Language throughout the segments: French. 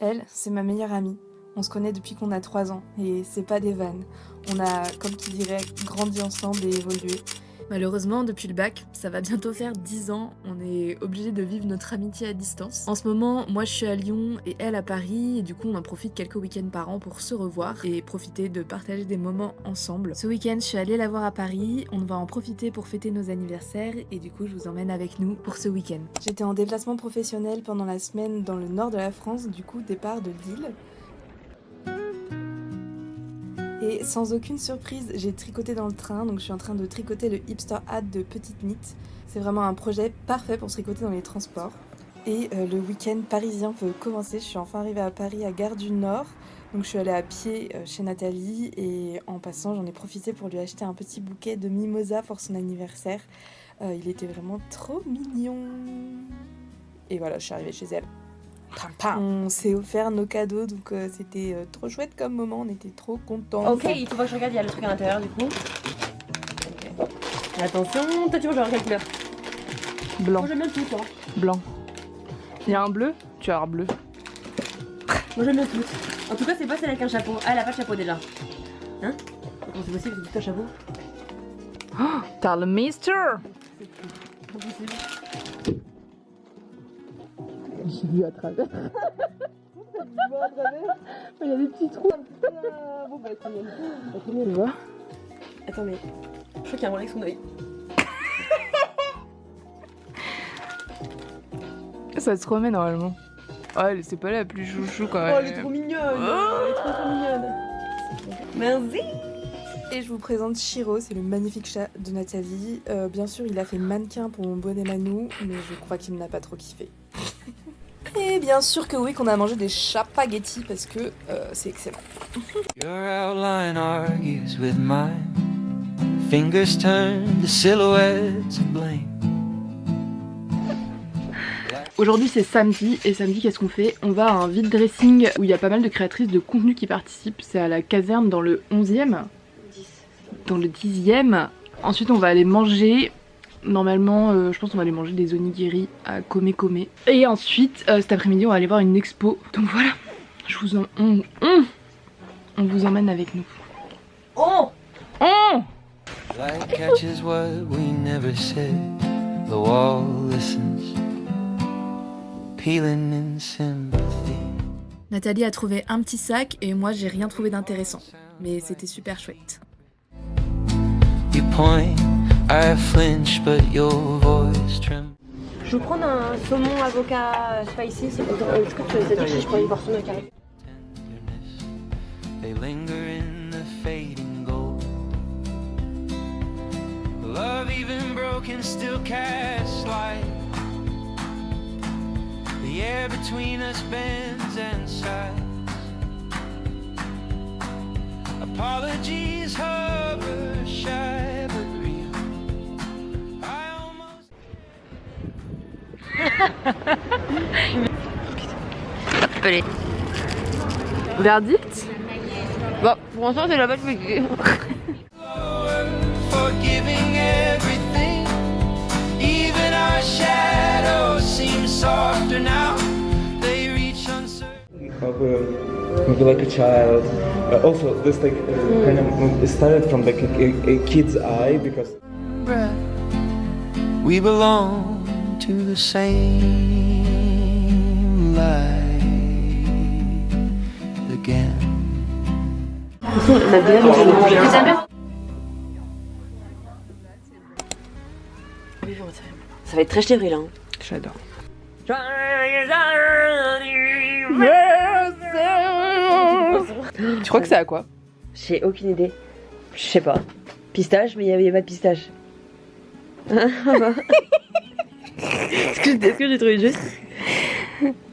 Elle, c'est ma meilleure amie. On se connaît depuis qu'on a 3 ans et c'est pas des vannes. On a, comme qui dirait, grandi ensemble et évolué. Malheureusement, depuis le bac, ça va bientôt faire 10 ans, on est obligé de vivre notre amitié à distance. En ce moment, moi je suis à Lyon et elle à Paris, et du coup on en profite quelques week-ends par an pour se revoir et profiter de partager des moments ensemble. Ce week-end, je suis allée la voir à Paris, on va en profiter pour fêter nos anniversaires et du coup je vous emmène avec nous pour ce week-end. J'étais en déplacement professionnel pendant la semaine dans le nord de la France, du coup départ de Lille. Et sans aucune surprise, j'ai tricoté dans le train, donc je suis en train de tricoter le hipster hat de Petite Knit. C'est vraiment un projet parfait pour se tricoter dans les transports. Et le week-end parisien peut commencer, je suis enfin arrivée à Paris, à Gare du Nord. Donc je suis allée à pied chez Nathalie et en passant j'en ai profité pour lui acheter un petit bouquet de mimosa pour son anniversaire. Il était vraiment trop mignon. Et voilà, je suis arrivée chez elle. On s'est offert nos cadeaux, donc c'était trop chouette comme moment, on était trop contents. Ok, il faut pas que je regarde, il y a le truc à l'intérieur du coup. Okay. Attention, toi tu vois genre quelle couleur? Blanc. Moi j'aime bien tout toi. Blanc. Il y a un bleu? Tu as un bleu. Moi j'aime bien tout. En tout cas c'est pas celle avec un chapeau. Ah elle a pas de chapeau déjà. Hein? Comment c'est possible que tu as un chapeau? Oh, t'as le mister. C'est possible. J'ai vu à travers. Il y a des petits trous. Bon bah très bien. Tu vois? Attends mais je crois qu'il y a un avec son oeil. Ça se remet normalement. Oh, c'est pas la plus chouchou quand même. Oh elle est trop mignonne. Elle est trop mignonne. Merci. Et je vous présente Shiro, c'est le magnifique chat de Nathalie. Bien sûr, il a fait mannequin pour mon bonnet Manou, mais je crois qu'il n'a pas trop kiffé. Et bien sûr que oui, qu'on a mangé des chapaghettis parce que c'est excellent. Your outline argues with mine. Fingers turn to silhouettes of blame. Aujourd'hui c'est samedi, et samedi qu'est-ce qu'on fait? On va à un vide dressing où il y a pas mal de créatrices de contenu qui participent. C'est à la caserne dans le 11e. Dans le 10e. Ensuite on va aller manger. Normalement je pense qu'on va aller manger des onigiri à Kome Kome. Et ensuite cet après-midi on va aller voir une expo. Donc voilà, je vous on vous emmène avec nous. Oh! Oh! Light catches what we never said. The wall listens, peeling in sympathy. Nathalie a trouvé un petit sac et moi j'ai rien trouvé d'intéressant. Mais c'était super chouette. You point, I flinch, but your voice trembles. Je vais prendre un saumon avocat spicy. Est-ce que tu as dit que je prends une portion de carré? They linger in the fading gold. Love even broken still casts light. The air between us bends and sighs. Apologies hover shy but real. I almost Allez. Verdict? Bon, pour l'instant c'est la bonne musique. forgiving everything. Even our shadows seem softer now. They reach uncertain. Maybe like a child. Also, this like kind of it started from like a kid's eye because. We belong to the same light again. Ça va être très chéri là. Hein. J'adore. Tu crois que c'est à quoi? J'ai aucune idée. Je sais pas. Pistache, mais il y avait pas de pistache. Est-ce que j'ai trouvé juste?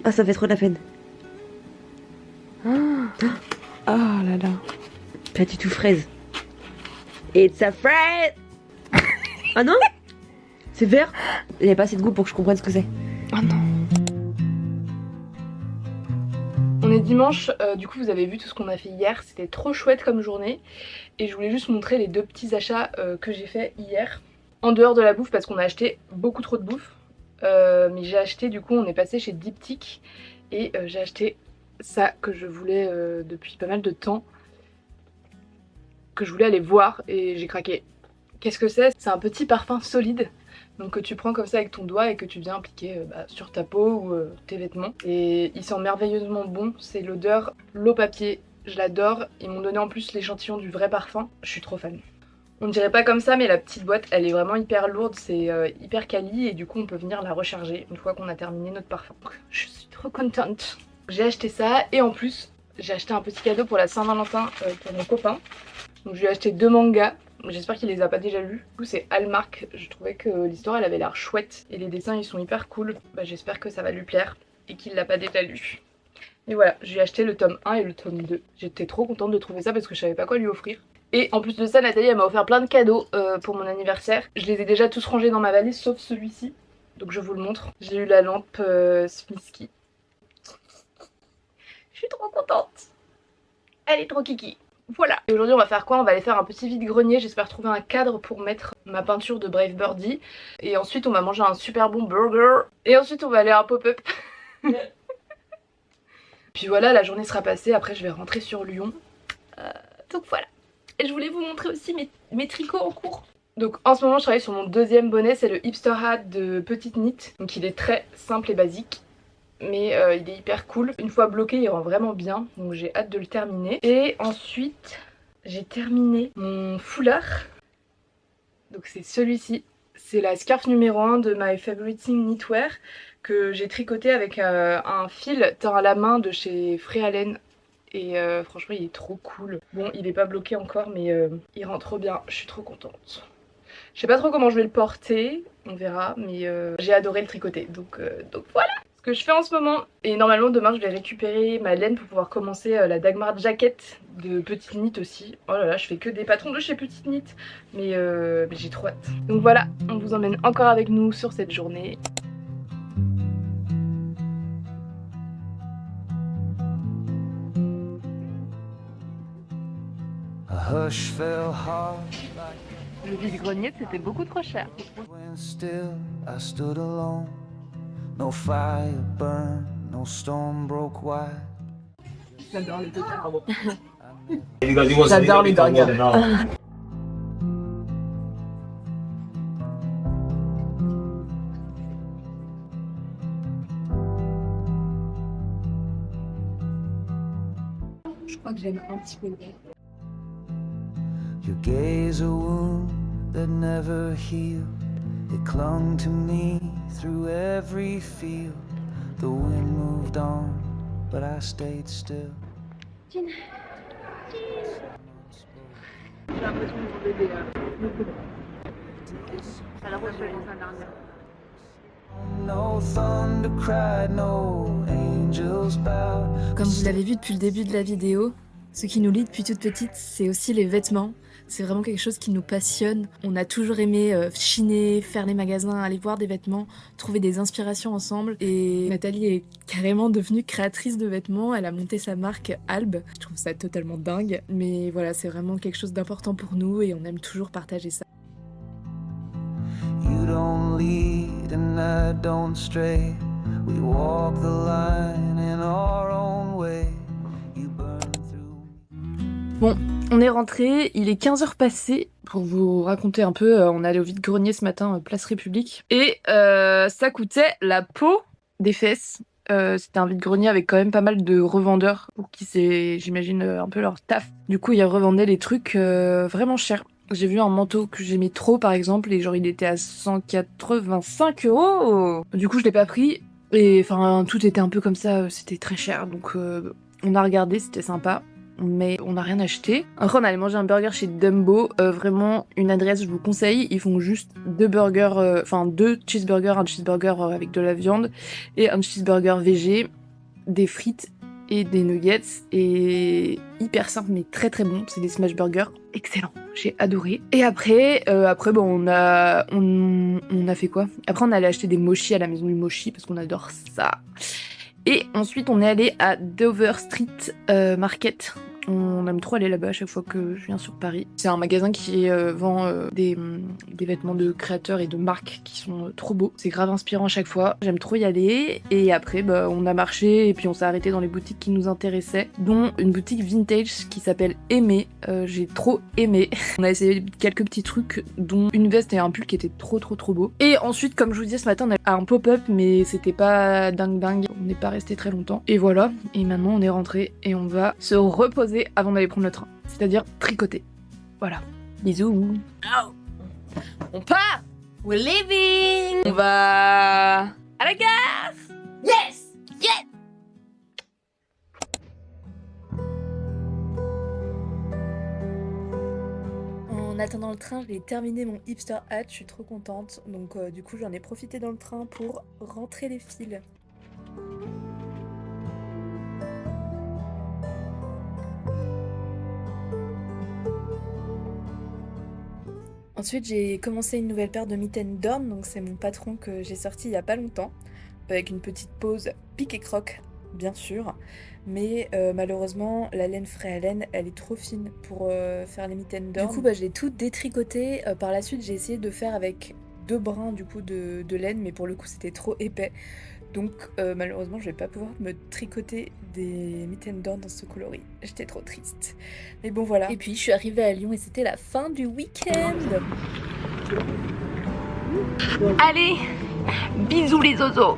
Ah, ça fait trop de la peine. Oh là là. Pas du tout fraise. It's a fraise. Ah non? C'est vert? Il n'y a pas assez de goût pour que je comprenne ce que c'est. Oh non. On est dimanche, du coup vous avez vu tout ce qu'on a fait hier, c'était trop chouette comme journée. Et je voulais juste vous montrer les 2 petits achats que j'ai fait hier. En dehors de la bouffe parce qu'on a acheté beaucoup trop de bouffe. Mais j'ai acheté, du coup on est passé chez Diptyque. Et j'ai acheté ça que je voulais depuis pas mal de temps, que je voulais aller voir et j'ai craqué. Qu'est-ce que c'est? C'est un petit parfum solide, donc que tu prends comme ça avec ton doigt et que tu viens appliquer sur ta peau ou tes vêtements. Et il sent merveilleusement bon, c'est l'odeur l'eau papier, je l'adore. Ils m'ont donné en plus l'échantillon du vrai parfum, je suis trop fan. On ne dirait pas comme ça mais la petite boîte elle est vraiment hyper lourde, c'est hyper quali et du coup on peut venir la recharger une fois qu'on a terminé notre parfum. Je suis trop contente. J'ai acheté ça et en plus j'ai acheté un petit cadeau pour la Saint-Valentin pour mon copain. Donc je lui ai acheté 2 mangas, j'espère qu'il les a pas déjà lus. Du coup c'est Hallmark, je trouvais que l'histoire elle avait l'air chouette et les dessins ils sont hyper cool. Bah, j'espère que ça va lui plaire et qu'il l'a pas déjà lu. Et voilà, j'ai acheté le tome 1 et le tome 2. J'étais trop contente de trouver ça parce que je savais pas quoi lui offrir. Et en plus de ça, Nathalie elle m'a offert plein de cadeaux pour mon anniversaire. Je les ai déjà tous rangés dans ma valise sauf celui-ci. Donc je vous le montre. J'ai eu la lampe Smisky. Je suis trop contente. Elle est trop kiki. Voilà. Et aujourd'hui on va faire quoi? On va aller faire un petit vide-grenier. J'espère trouver un cadre pour mettre ma peinture de Brave Birdie. Et ensuite on va manger un super bon burger. Et ensuite on va aller à un pop-up. Puis voilà, la journée sera passée. Après je vais rentrer sur Lyon. Donc voilà. Et je voulais vous montrer aussi mes tricots en cours. Donc en ce moment je travaille sur mon deuxième bonnet, c'est le Hipster Hat de Petite Knit. Donc il est très simple et basique, mais il est hyper cool. Une fois bloqué il rend vraiment bien, donc j'ai hâte de le terminer. Et ensuite j'ai terminé mon foulard. Donc c'est celui-ci, c'est la scarf numéro 1 de My Favorite Thing Knitwear que j'ai tricoté avec un fil teint à la main de chez Free Allen. Et franchement il est trop cool. Bon il est pas bloqué encore mais il rend trop bien, je suis trop contente. Je sais pas trop comment je vais le porter, on verra, mais j'ai adoré le tricoter, donc voilà ce que je fais en ce moment. Et normalement demain je vais récupérer ma laine pour pouvoir commencer la Dagmar Jacket de Petite Knit aussi. Oh là là, je fais que des patrons de chez Petite Knit, mais j'ai trop hâte. Donc voilà, on vous emmène encore avec nous sur cette journée. Hush fell hard Le vide-grenier c'était beaucoup trop cher. when still I stood alone. No fire burned, no storm broke wide. J'adore les burgers. J'adore les burgers. Je crois que j'aime un petit peu le goût. Your gaze a wound that never healed. It clung to me through every field. The wind moved on, but I stayed still. J'ai l'impression de trouver des elle a reçu la semaine dernière. No thunder cried, no angels bowed. Comme vous l'avez vu depuis le début de la vidéo, ce qui nous lie depuis toute petite, c'est aussi les vêtements. C'est vraiment quelque chose qui nous passionne. On a toujours aimé chiner, faire les magasins, aller voir des vêtements, trouver des inspirations ensemble. Et Nathalie est carrément devenue créatrice de vêtements. Elle a monté sa marque Albe. Je trouve ça totalement dingue. Mais voilà, c'est vraiment quelque chose d'important pour nous et on aime toujours partager ça. You don't lead and I don't stray. We walk the line in our own way. You burn through. Bon, on est rentré, il est 15h passé. Pour vous raconter un peu, on est allé au vide-grenier ce matin, place République. Et ça coûtait la peau des fesses. C'était un vide-grenier avec quand même pas mal de revendeurs pour qui c'est, j'imagine, un peu leur taf. Du coup, ils revendaient les trucs vraiment chers. J'ai vu un manteau que j'aimais trop par exemple et genre il était à 185 €. Du coup je l'ai pas pris et enfin tout était un peu comme ça, c'était très cher donc on a regardé, c'était sympa mais on n'a rien acheté. Après on allait manger un burger chez Dumbo, vraiment une adresse je vous conseille, ils font juste 2 burgers, enfin 2 cheeseburgers, un cheeseburger avec de la viande et un cheeseburger végé, des frites et des nuggets et hyper simple mais très très bon, c'est des smash burgers excellent, j'ai adoré. Et après bon on a fait quoi? Après on allait acheter des mochis à la maison du mochi parce qu'on adore ça. Et ensuite on est allé à Dover Street Market. On on aime trop aller là-bas à chaque fois que je viens sur Paris. C'est un magasin qui vend des vêtements de créateurs et de marques qui sont trop beaux. C'est grave inspirant à chaque fois. J'aime trop y aller. Et après, on a marché et puis on s'est arrêté dans les boutiques qui nous intéressaient, dont une boutique vintage qui s'appelle Aimé. J'ai trop aimé. On a essayé quelques petits trucs, dont une veste et un pull qui étaient trop beaux. Et ensuite, comme je vous disais ce matin, on a un pop-up, mais c'était pas dingue. On n'est pas resté très longtemps. Et voilà. Et maintenant, on est rentré et on va se reposer avant d'aller prendre le train. C'est-à-dire tricoter. Voilà. Bisous. Oh. On part. We're leaving. On va à la gare. Yes. Yeah. En attendant le train, j'ai terminé mon hipster hat, je suis trop contente. Donc du coup, j'en ai profité dans le train pour rentrer les fils. Ensuite, j'ai commencé une nouvelle paire de mitaines Dorn, donc c'est mon patron que j'ai sorti il y a pas longtemps, avec une petite pause pique et croque, bien sûr. Mais malheureusement, la laine Fréhalen, elle est trop fine pour faire les mitaines Dorn. Du coup, je l'ai tout détricoté. Par la suite, j'ai essayé de faire avec 2 brins du coup de laine, mais pour le coup, c'était trop épais. Donc malheureusement, je vais pas pouvoir me tricoter des mitaines Dorn dans ce coloris. J'étais trop triste. Mais bon, voilà. Et puis, je suis arrivée à Lyon et c'était la fin du week-end. Allez, bisous les zozos.